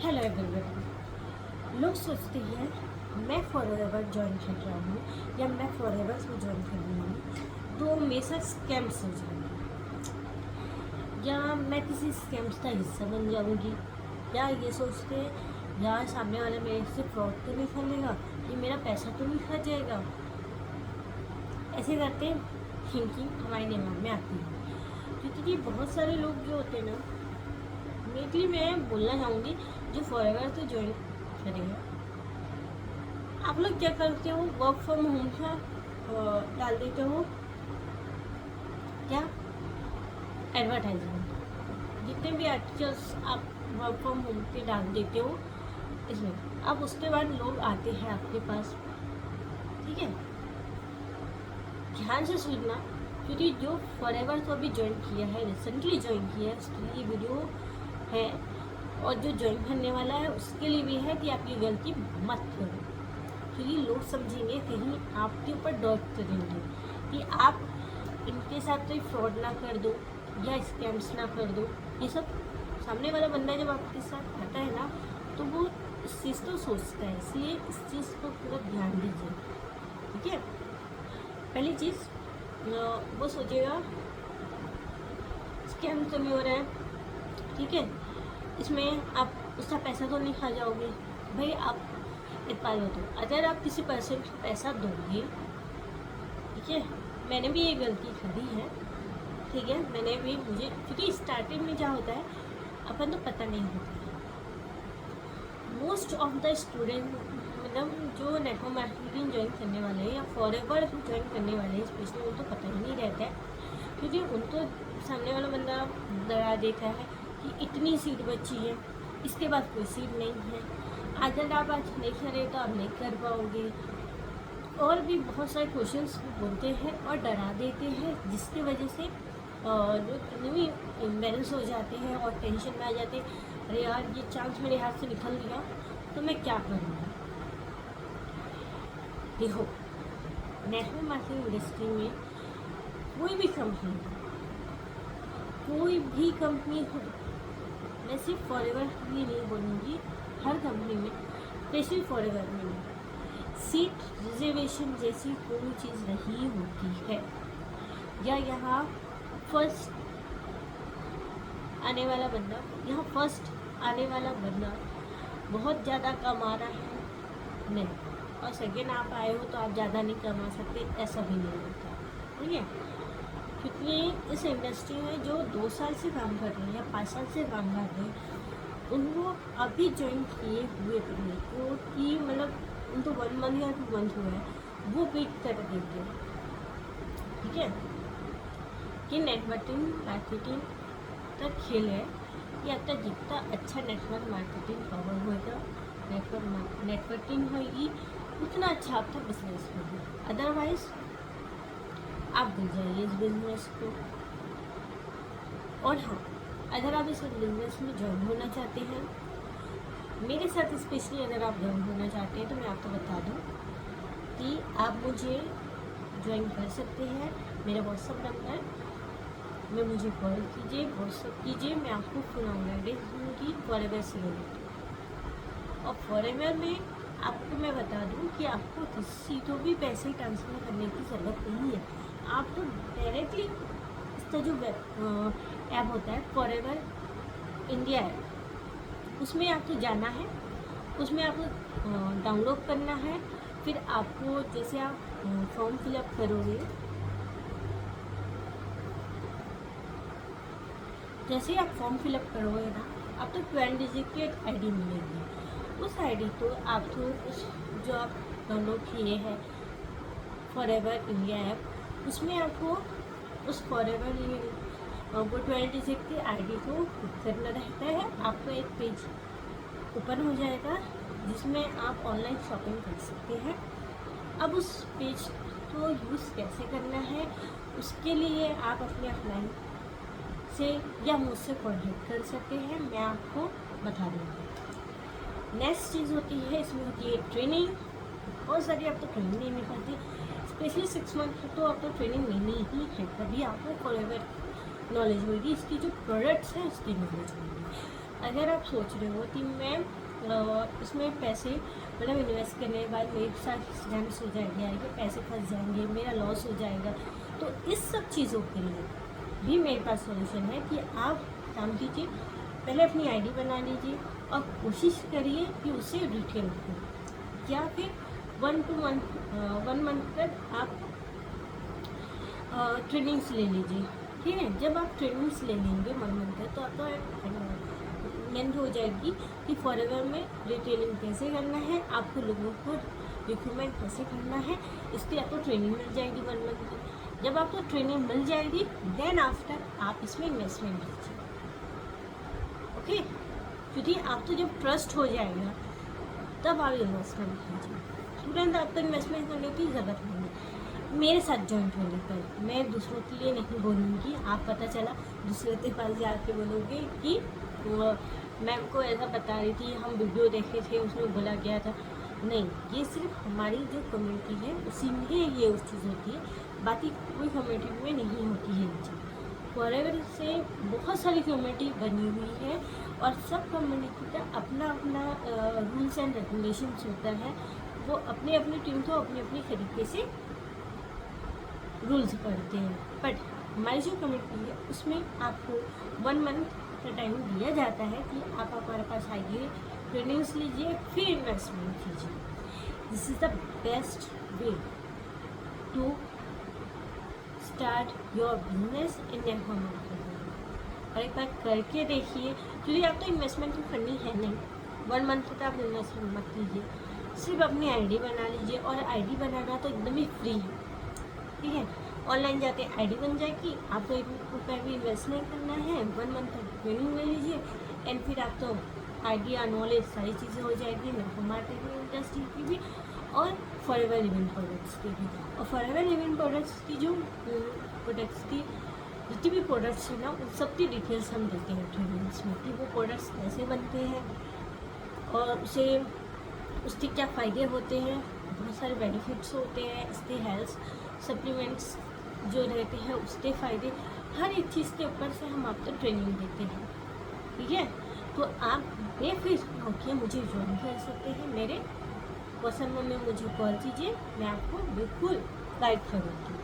Hello everyone. लोग सोचते हैं मैं फॉरएवर ज्वाइन कर रहा हूँ या मैं फॉरएवर से ज्वाइन कर रही हूँ तो मेरे साथ स्कैम्स हो जाएंगे या मैं किसी स्कैम्स का हिस्सा बन जाऊँगी, या ये सोचते हैं यार सामने वाला मेरे से फ्रॉड तो नहीं कर लेगा, ये मेरा पैसा तो नहीं खा जाएगा। ऐसे करते थिंकिंग हमारे दिमाग में आती है, क्योंकि बहुत सारे लोग जो होते हैं ना, मेनली मैं बोलना चाहूँगी जो फॉरएवर तो ज्वाइन करेगा, आप लोग क्या करते हो, वर्क फ्रॉम होम का डाल देते हो क्या, एडवर्टाइजमेंट, जितने भी आर्टिकल्स आप वर्क फ्रॉम होम पे डाल देते हो इसमें, अब उसके बाद लोग आते हैं आपके पास। ठीक है, ध्यान से सुनना, क्योंकि जो फॉरएवर तो अभी ज्वाइन किया है, रिसेंटली ज्वाइन किया है, उसके लिए वीडियो है, और जो ज्वाइन करने वाला है उसके लिए भी है कि आप ये गलती मत करो, क्योंकि लोग समझेंगे, कहीं आपके ऊपर डाउट करेंगे कि आप इनके साथ कोई फ्रॉड ना कर दो या स्कैम्स ना कर दो। ये सब सामने वाला बंदा जब आपके साथ आता है ना, तो वो इस चीज़ को सोचता है, इसलिए इस चीज़ को पूरा ध्यान दीजिए। ठीक है, पहली चीज़ वो सोचेगा स्कैम तो नहीं हो रहा है, ठीक है, इसमें आप उसका पैसा तो नहीं खा जाओगे। भाई आप एक बात बताओ, अगर आप किसी पर्सन को पैसा दोगे, ठीक है, मैंने भी ये गलती करी है, ठीक है, मैंने भी, मुझे क्योंकि स्टार्टिंग में क्या होता है अपन तो पता नहीं होता है, मोस्ट ऑफ द स्टूडेंट मतलब जो नेटवर्क मार्केटिंग ज्वाइन करने वाले हैं या फॉरएवर ज्वाइन करने वाले हैं स्पेशली, उनको पता ही नहीं रहता है, क्योंकि उनको सामने वाला बंदा डरा देता है कि इतनी सीट बची है, इसके बाद कोई सीट नहीं है, अगर आप आज नहीं करे तो आप नहीं कर पाओगे, और भी बहुत सारे क्वेश्चंस बोलते हैं और डरा देते हैं, जिसकी वजह से जो भी इम्बैलेंस हो जाते हैं और टेंशन में आ जाते हैं, अरे यार ये चांस मेरे हाथ से निकल गया तो मैं क्या करूँगा। देखो, नेटवर्क मार्केटिंग इंडस्ट्री में कोई भी कंपनी हो, मैं सिर्फ फॉरएवर भी नहीं बोलूँगी, हर कंपनी में, स्पेशली फॉरएवर में सीट रिजर्वेशन जैसी कोई चीज़ नहीं होती है, या यहाँ फर्स्ट आने वाला बंदा बहुत ज़्यादा कमा रहा है नहीं, और सेकेंड आप आए हो तो आप ज़्यादा नहीं कमा सकते, ऐसा भी नहीं होता। ठीक है, क्योंकि इस इंडस्ट्री में जो 2 साल से काम कर रहे हैं या 5 साल से काम कर रहे हैं, उनको अभी ज्वाइन किए हुए को कि मतलब उनको 1 मंथ या 2 मंथ हुआ है, वो बीट कर देते हैं। ठीक है, कि नेटवर्किंग मार्केटिंग का खेल है कि आपका जितना अच्छा नेटवर्क मार्केटिंग कवर होगा, नेटवर्किंग होगी, उतना अच्छा आपका बिजनेस होगा, अदरवाइज आप भूल जाइए इस बिजनेस को। और हाँ, अगर आप इस बिजनेस में ज्वाइन होना चाहते हैं, मेरे साथ स्पेशली अगर आप ज्वाइन होना चाहते हैं, तो मैं आपको बता दूं कि आप मुझे ज्वाइन कर सकते हैं। मेरा व्हाट्सअप नंबर में मुझे कॉल कीजिए, व्हाट्सअप कीजिए, मैं आपको फुल ऑनलाइन भेज दूँगी फॉरएवर से रिलेटेड। और फॉरएवर में आपको मैं बता दूँ कि आपको किसी को भी पैसे ट्रांसफ़र करने की ज़रूरत नहीं है, आप तो डायरेक्टली इसका जो ऐप होता है फॉरएवर इंडिया ऐप, उसमें आपको जाना है, उसमें आपको डाउनलोड करना है, फिर आपको जैसे आप फॉर्म फिलअप करोगे, जैसे आप फॉर्म फिलअप करोगे ना, आपको 12 डिजिट की एक आईडी मिलेगी, उस आईडी को आपको उस जो आप डाउनलोड किए हैं फॉरएवर इंडिया ऐप, उसमें आपको उस फॉरएवर वो 12 डिजिट की आईडी को करना रहता है। आपको एक पेज ओपन हो जाएगा जिसमें आप ऑनलाइन शॉपिंग कर सकते हैं। अब उस पेज को यूज़ कैसे करना है, उसके लिए आप अपने ऑफलाइन से या मुझसे कॉन्टेक्ट कर सकते हैं, मैं आपको बता दूँगी। नेक्स्ट चीज़ होती है, इसमें होती है ट्रेनिंग। बहुत सारी आपको ट्रेनिंग नहीं मिल पाती, स्पेशली 6 मंथ तो आपको ट्रेनिंग लेनी ही है, तभी आपको फॉरएवर नॉलेज होगी, इसकी जो प्रोडक्ट्स हैं उसकी नॉलेज होगी। अगर आप सोच रहे हो कि मैं इसमें पैसे मतलब इन्वेस्ट करने के बाद मेरे साथ स्कैम्स हो जाएंगे, या पैसे फंस जाएंगे, मेरा लॉस हो जाएगा, तो इस सब चीज़ों के लिए भी मेरे पास सॉल्यूशन है कि आप काम कीजिए, पहले अपनी आईडी बना लीजिए और कोशिश करिए कि उसे रिटेल हो, या फिर 1 मंथ तक आप ट्रेनिंग्स ले लीजिए। ठीक है, जब आप ट्रेनिंग्स ले लेंगे 1 मंथ तक, तो आपका मेन हो जाएगी कि फॉरएवर में रिटेलिंग कैसे करना है, आपको लोगों को रिक्रूटमेंट कैसे करना है, इसकी आपको ट्रेनिंग मिल जाएगी 1 मंथ की। जब आपको ट्रेनिंग मिल जाएगी, देन आफ्टर आप इसमें इन्वेस्टमेंट कीजिए। ओके, क्योंकि आप तो जब ट्रस्ट हो जाएगा तब आप इन्वेस्टमेंट कीजिए, तुरंत आपको इन्वेस्टमेंट करने की ज़रूरत नहीं है। मेरे साथ जॉइंट होने पर मैं दूसरों के लिए नहीं बोलूँगी, आप पता चला दूसरे के पास जाके बोलोगे कि मैम को ऐसा बता रही थी, हम वीडियो देखे थे उसमें बोला गया था। नहीं, ये सिर्फ हमारी जो कम्युनिटी है उसी में ये उस चीज़ होती है, बाकी कोई कम्युनिटी में नहीं होती है ये चीज़। फॉरएवर से बहुत सारी कम्युनिटी बनी हुई है और सब कम्युनिटी का अपना अपना रूल्स एंड रेगुलेशंस होता है, वो अपनी अपनी टीम को अपनी अपनी तरीके से रूल्स पढ़ते हैं। बट हमारी जो कम्युनिटी है उसमें आपको 1 मंथ का टाइम दिया जाता है कि आप हमारे पास आइए, ट्रेनिंग्स लीजिए, फिर इन्वेस्टमेंट कीजिए। This is the best way to start your business in network marketing. और एक बार करके देखिए, क्योंकि आप तो इन्वेस्टमेंट तो करनी है नहीं, 1 मंथ तक आप इन्वेस्टमेंट मत कीजिए, सिर्फ अपनी आईडी बना लीजिए। और आईडी बनाना तो एकदम ही फ्री है, ठीक है, ऑनलाइन जाके आईडी बन जाएगी, आपको 1 रुपये भी इन्वेस्ट नहीं करना है, 1 मंथ तक ट्रेनिंग ले लीजिए एंड फिर आप तो आइडिया नॉलेज सारी चीज़ें हो जाएगी नेटवर्क मार्केटिंग इंडस्ट्री की भी और फॉरएवर लिविंग प्रोडक्ट्स की भी। और फॉरएवर लिविंग प्रोडक्ट्स की जो प्रोडक्ट्स की जितनी भी प्रोडक्ट्स हैं ना, उन सब की डिटेल्स हम देते हैं ट्रेनिंग्स में कि वो प्रोडक्ट्स कैसे बनते हैं और उसके क्या फ़ायदे होते हैं, बहुत सारे बेनिफिट्स होते हैं, इसके हेल्थ सप्लीमेंट्स जो रहते हैं उसके फ़ायदे, हर एक चीज़ के ऊपर से हम आपको ट्रेनिंग देते हैं। ठीक है, तो आप बेफिक्र होकर मुझे ज्वाइन कर सकते हैं, मेरे WhatsApp में मुझे कॉल कीजिए, मैं आपको बिल्कुल गाइड करूँगी।